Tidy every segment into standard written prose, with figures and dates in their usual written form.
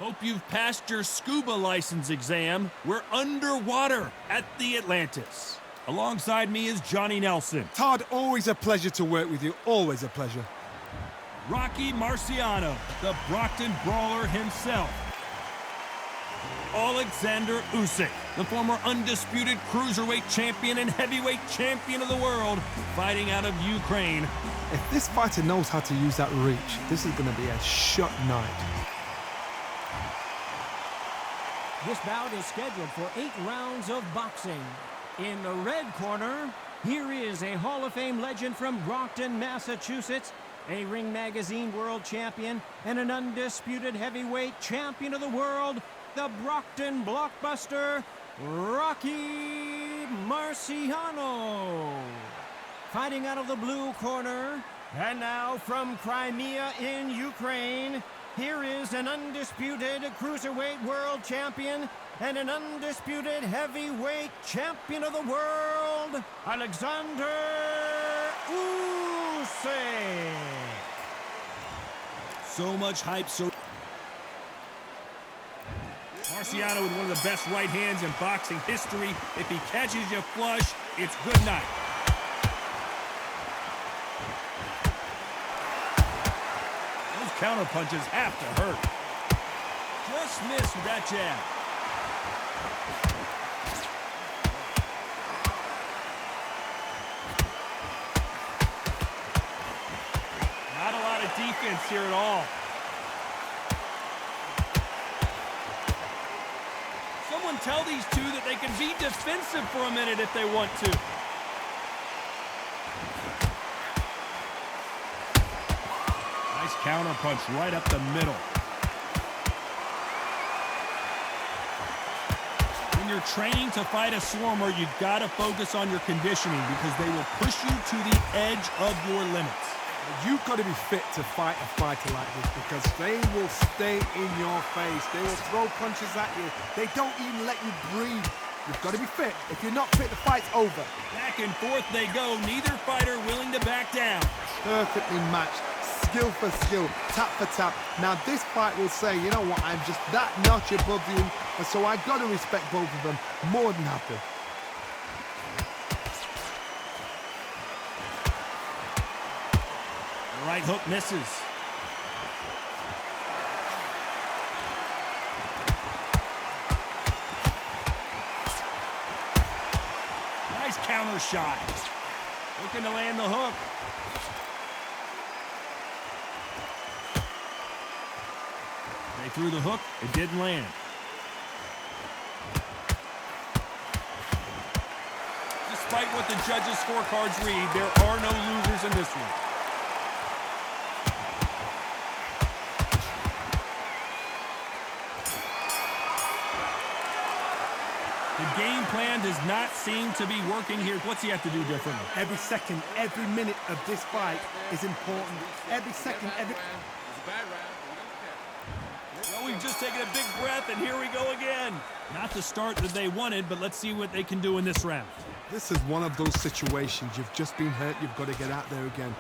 Hope you've passed your scuba license exam. We're underwater at the Atlantis. Alongside me is Johnny Nelson. Todd, always a pleasure to work with you. Always a pleasure. Rocky Marciano, the Brockton brawler himself. Alexander Usyk, the former undisputed cruiserweight champion and heavyweight champion of the world, fighting out of Ukraine. If this fighter knows how to use that reach, this is going to be a shot night. This bout is scheduled for 8 rounds of boxing. In the red corner, here is a Hall of Fame legend from Brockton, Massachusetts, a Ring Magazine world champion, and an undisputed heavyweight champion of the world, the Brockton blockbuster, Rocky Marciano. Fighting out of the blue corner, and now from Crimea in Ukraine, here is an undisputed cruiserweight world champion and an undisputed heavyweight champion of the world, Alexander Usyk. So much hype, Marciano with one of the best right hands in boxing history. If he catches you flush, it's good night. Those counter punches have to hurt. Just missed with that jab. Not a lot of defense here at all. Someone tell these two that they can be defensive for a minute if they want to. Nice counter punch right up the middle. When you're training to fight a swarmer, you've got to focus on your conditioning because they will push you to the edge of your limits. You've got to be fit to fight a fighter like this because they will stay in your face. They will throw punches at you. They don't even let you breathe. You've got to be fit. If you're not fit, the fight's over. Back and forth they go. Neither fighter willing to back down. Perfectly matched. Skill for skill. Tap for tap. Now this fight will say, you know what, I'm just that notch above you. And so I've got to respect both of them. More than happy. Right hook misses. Nice counter shot. Looking to land the hook. They threw the hook. It didn't land. Despite what the judges' scorecards read, there are no losers in this one. The game plan does not seem to be working here. What's he have to do differently? Every second, every minute of this fight is important. Every second, every... Well, we've just taken a big breath, and here we go again. Not the start that they wanted, but let's see what they can do in this round. This is one of those situations. You've just been hurt. You've got to get out there again.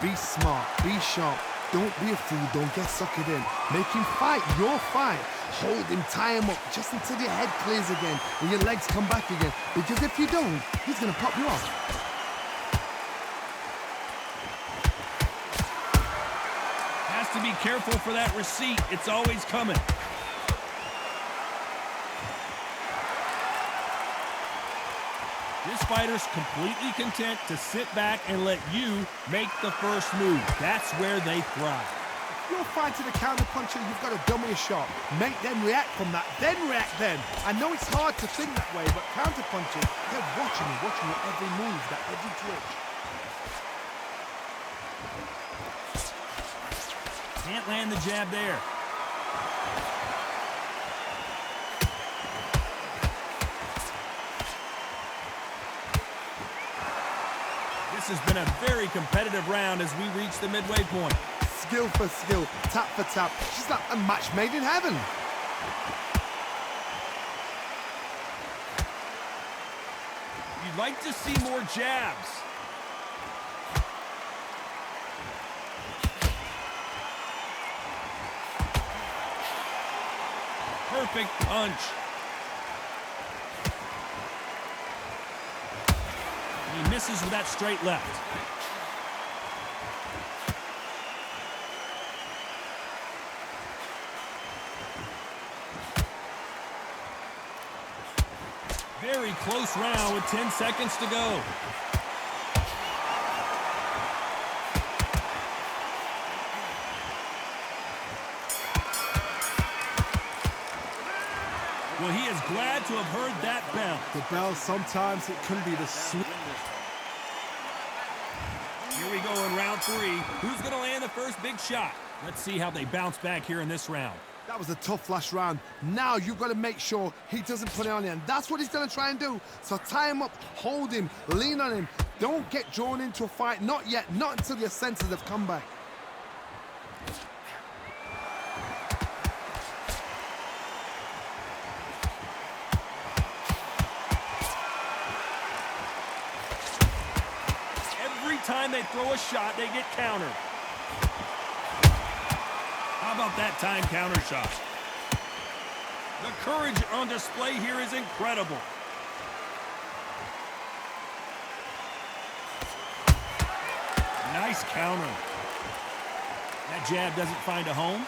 Be smart. Be sharp. Don't be a fool. Don't get suckered in. Make him fight your fight. Hold him, tie him up, just until your head clears again and your legs come back again. Because if you don't, he's going to pop you off. Has to be careful for that receipt. It's always coming. This fighter's completely content to sit back and let you make the first move. That's where they thrive. If you're fighting a counter-puncher, you've got to dummy a shot. Make them react from that, then react then. I know it's hard to think that way, but counter-punchers, they're watching your every move, that every twitch. Can't land the jab there. This has been a very competitive round as we reach the midway point. Skill for skill, tap for tap. She's like a match made in heaven. You'd like to see more jabs. perfect punch. He misses with that straight left. Very close round with 10 seconds to go. Well, he is glad to have heard that bell. The bell, sometimes it can be the sweet. Here we go in round 3. Who's going to land the first big shot? Let's see how they bounce back here in this round. That was a tough last round. Now you've got to make sure he doesn't put it on you, and that's what he's going to try and do. So tie him up, hold him, lean on him. Don't get drawn into a fight. Not yet. Not until your senses have come back. Every time they throw a shot, they get countered. How about that time counter shot? The courage on display here is incredible. Nice counter. That jab doesn't find a home.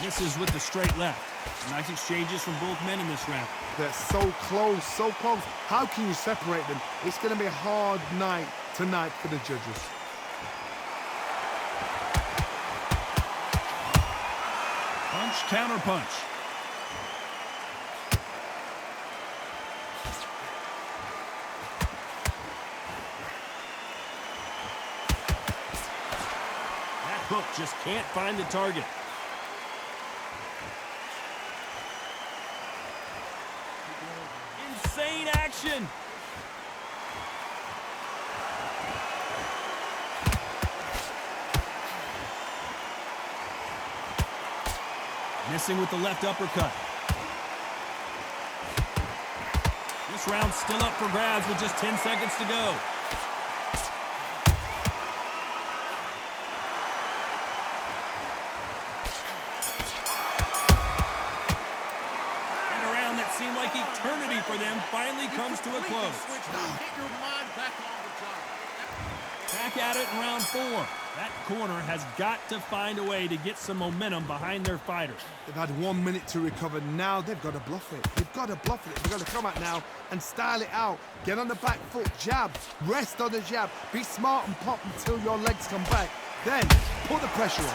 Misses with the straight left. Nice exchanges from both men in this round. They're so close, so close. How can you separate them? It's going to be a hard night tonight for the judges. Punch, counter punch. That hook just can't find the target. Insane action. Missing with the left uppercut. This round's still up for grabs with just 10 seconds to go. And a round that seemed like eternity for them finally comes to a close. Back at it in round 4. That corner has got to find a way to get some momentum behind their fighters. They've had 1 minute to recover. Now they've got to bluff it. They've got to bluff it. They've got to come out now and style it out. Get on the back foot, jab, rest on the jab. Be smart and pop until your legs come back. Then put the pressure on.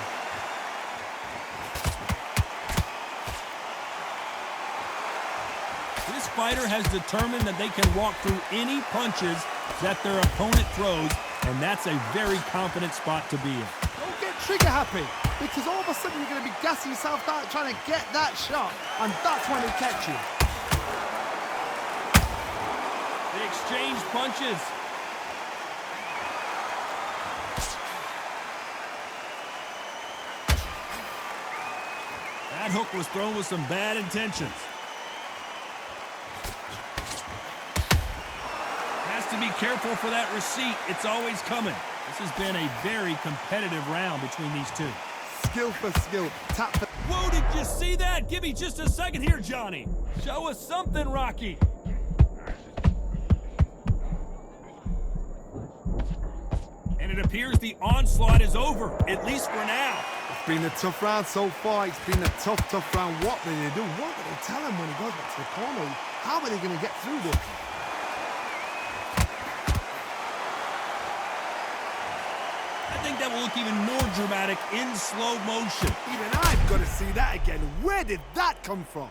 This fighter has determined that they can walk through any punches that their opponent throws, and that's a very confident spot to be in. Don't get trigger happy, because all of a sudden you're going to be gassing yourself out trying to get that shot, and that's when they catch you. They exchange punches. That hook was thrown with some bad intentions. Has to be careful for that receipt. It's always coming. This has been a very competitive round between these two. Skill for skill. Tap for... Whoa, did you see that? Give me just a second here, Johnny. Show us something, Rocky. And it appears the onslaught is over, at least for now. It's been a tough round so far. It's been a tough round. What will they do? What will they tell him when he goes back to the corner? How are they going to get through this? I think that will look even more dramatic in slow motion. Even I've got to see that again. Where did that come from?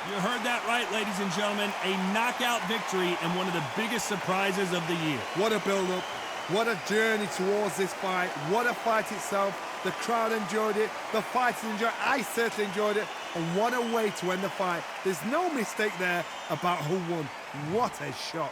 You heard that right, ladies and gentlemen. A knockout victory and one of the biggest surprises of the year. What a build-up. What a journey towards this fight. What a fight itself. The crowd enjoyed it. The fighters enjoyed it. I certainly enjoyed it. And what a way to end the fight. There's no mistake there about who won. What a shot.